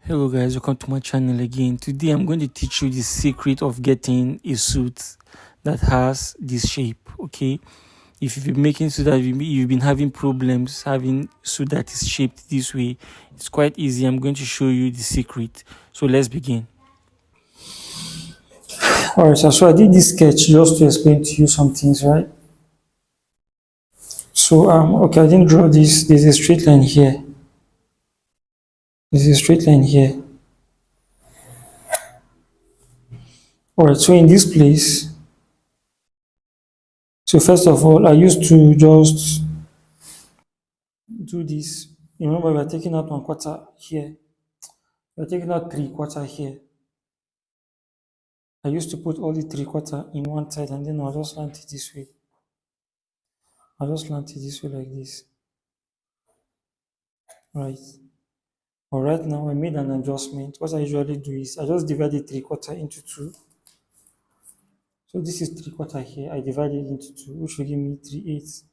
Hello guys, welcome to my channel again. Today I'm going to teach you the secret of getting a suit that has this shape. Okay, if you've been making suit that you've been having problems having suit that is shaped this way, it's quite easy. I'm going to show you the secret. So let's begin. All right, so I did this sketch just to explain to you some things, right? So okay, I didn't draw this. There's a straight line here. There's a straight line here. All right, so in this place, so first of all, I used to just do this. You remember we are taking out 1/4 here. We are taking out 3/4 here. I used to put all the 3/4 in one side and then I'll just slant it this way. I'll just slant it this way like this. Right. But right now I made an adjustment. What I usually do is I just divide the 3/4 into two. So this is 3/4 here. I divide it into two, which will give me 3/8.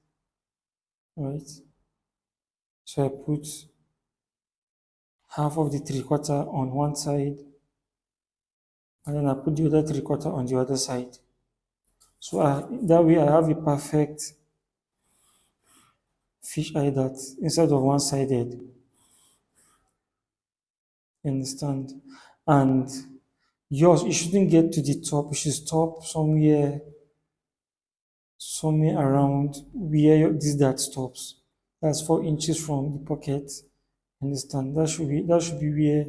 Right. So I put half of the 3/4 on one side and then I put the other 3/4 on the other side. So that way I have a perfect fish eye that instead of one-sided, you understand? And yours, it shouldn't get to the top. It should stop somewhere around where this dart stops. That's 4 inches from the pocket. Understand? That should be where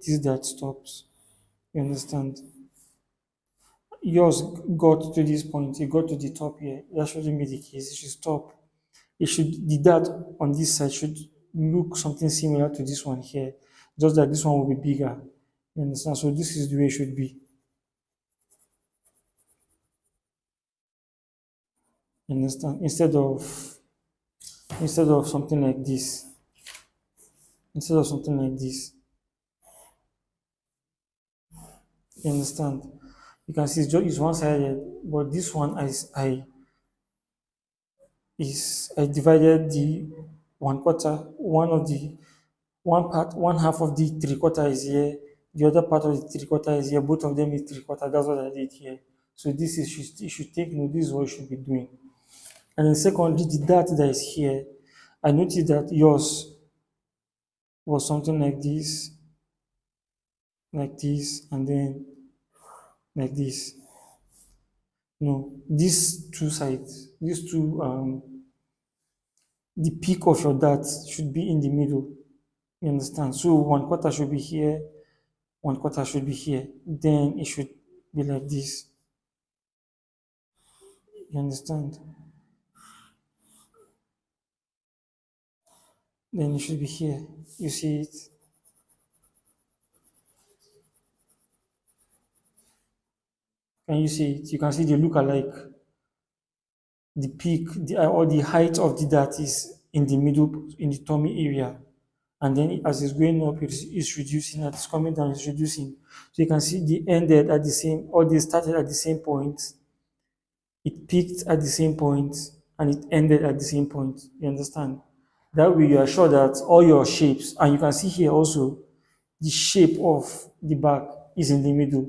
this dart stops. You understand? Yours got to this point. It got to the top here. That shouldn't be the case. It should stop. The dart on this side should look something similar to this one here, just that this one will be bigger. You understand? So this is the way it should be. You understand? Instead of something like this. Instead of something like this. You understand? You can see it's one-sided, but this one I divided the 1/4, one half of the 3/4 is here, the other part of the 3/4 is here, both of them is 3/4. That's what I did here. So this is you should take note, this is what you should be doing. And then secondly, the dart that is here, I noticed that yours was something like this, and then like this. No, these two sides, these two, the peak of your dart should be in the middle. You understand? So 1/4 should be here, 1/4 should be here. Then it should be like this. You understand? Then it should be here. You see it? Can you see it? You can see they look alike. The peak, or the height of the dart is in the middle, in the tummy area. And then as it's going up, it's reducing. As it's coming down, it's reducing. So you can see they ended at the same, or they started at the same point. It peaked at the same point and it ended at the same point. You understand? That way you are sure that all your shapes, and you can see here also, the shape of the back is in the middle.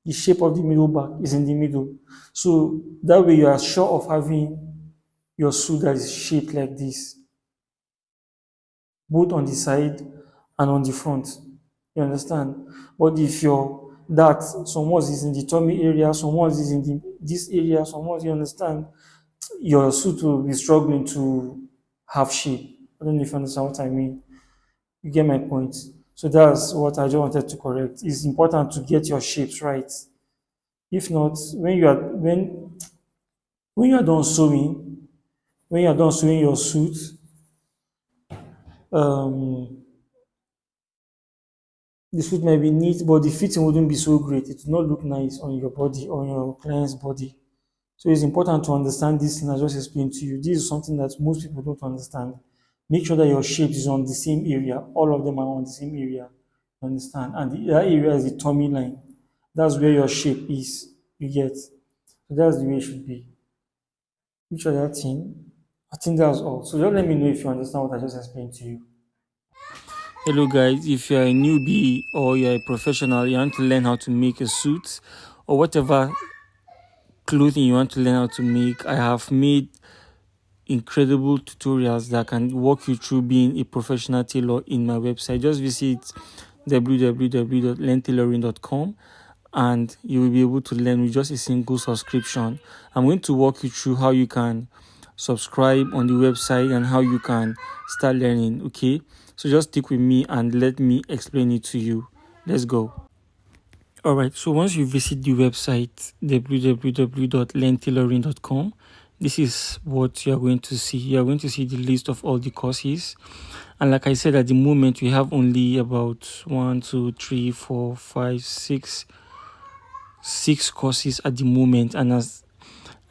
The shape of the middle back is in the middle. So that way you are sure of having your suit that is shaped like this, both on the side and on the front. You understand? But if your that someone is in the tummy area, someone is in this area, someone, you understand, your suit will be struggling to have shape. I don't know if you understand what I mean. You get my point. So that's what I just wanted to correct. It's important to get your shapes right. If not, when you are done sewing, when you are done sewing your suit, um, the suit might be neat, but the fitting wouldn't be so great. It will not look nice on your body, on your client's body. So it's important to understand this thing I just explained to you. This is something that most people don't understand. Make sure that your shape is on the same area. All of them are on the same area. You understand? And that area is the tummy line. That's where your shape is. You get. So that's the way it should be. Which other thing? I think that's all. So just let me know if you understand what I just explained to you. Hello guys, if you're a newbie or you're a professional, you want to learn how to make a suit or whatever clothing you want to learn how to make, I have made incredible tutorials that can walk you through being a professional tailor in my website. Just visit www.learntailoring.com and you will be able to learn with just a single subscription. I'm going to walk you through how you can subscribe on the website and how you can start learning. Okay, so just stick with me and let me explain it to you. Let's go. All right, so once you visit the website www.learntailoring.com, this is what you're going to see. You're going to see the list of all the courses. And like I said, at the moment, we have only about 6 courses at the moment. And as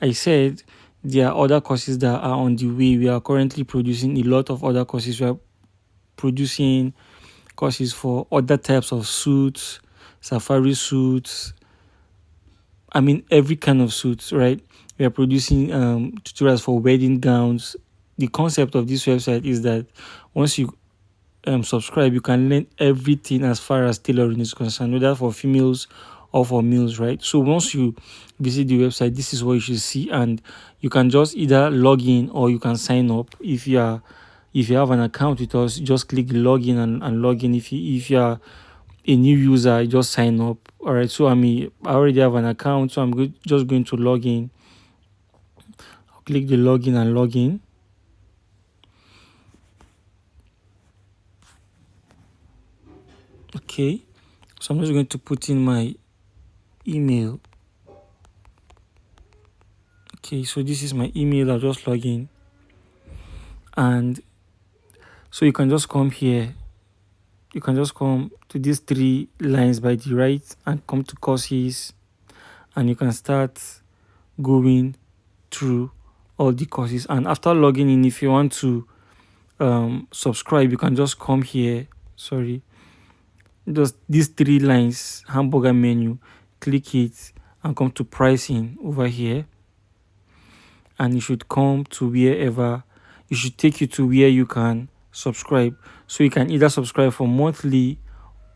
I said, there are other courses that are on the way. We are currently producing a lot of other courses. We are producing courses for other types of suits, safari suits, every kind of suits, right? We are producing tutorials for wedding gowns. The concept of this website is that once you subscribe, you can learn everything as far as tailoring is concerned, whether for females or for males, right? So once you visit the website, this is what you should see, and you can just either log in or you can sign up. If you have an account with us, just click login and log in. If you are a new user, just sign up. All right, so I already have an account, so I'm just going to log in. I'll click the login and log in. Okay, so I'm just going to put in my email. Okay, so this is my email. I'll just log in, and so you can just come here. You can just come to these 3 lines by the right and come to courses, and you can start going through all the courses. And after logging in, if you want to subscribe, you can just come here. Just these 3 lines, hamburger menu, click it and come to pricing over here, and you should come to wherever you should take you to where you can subscribe. So you can either subscribe for monthly.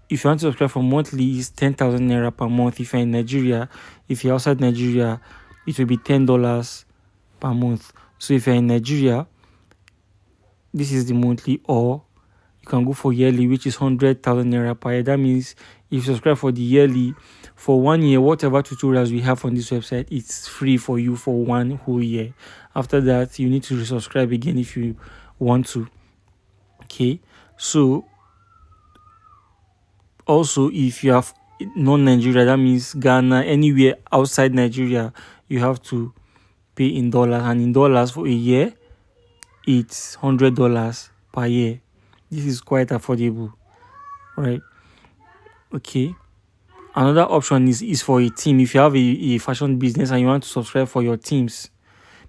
If you want to subscribe for monthly, it's 10,000 naira per month. If you're in Nigeria, if you're outside Nigeria, it will be $10 per month. So if you're in Nigeria, this is the monthly, or you can go for yearly, which is 100,000 naira per year. That means if you subscribe for the yearly, for 1 year, whatever tutorials we have on this website, it's free for you for 1 whole year. After that, you need to resubscribe again if you want to. Okay, so also if you have non-Nigeria, that means Ghana, anywhere outside Nigeria, you have to pay in dollars, and in dollars for a year, it's $100 per year. This is quite affordable, right? Okay. Another option is for a team. If you have a fashion business and you want to subscribe for your teams,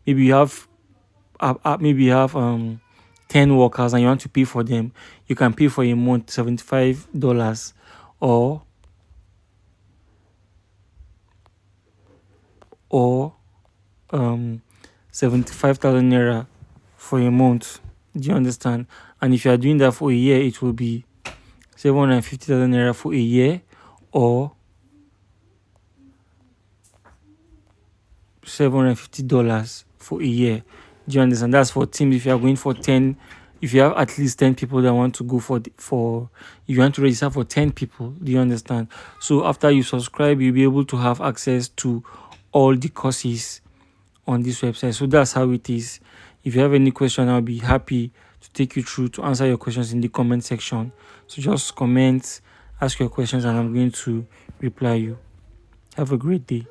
maybe you have 10 workers and you want to pay for them, you can pay for a month $75 or 75,000 naira for a month. Do you understand? And if you are doing that for a year, it will be 750,000 naira for a year, or $750 for a year. Do you understand? That's for teams. If you are going for 10, if you have at least 10 people that want to go if you want to register for 10 people, do you understand? So after you subscribe, you'll be able to have access to all the courses on this website. So that's how it is. If you have any question, I'll be happy to take you through to answer your questions in the comment section. So just comment, ask your questions, and I'm going to reply you. Have a great day.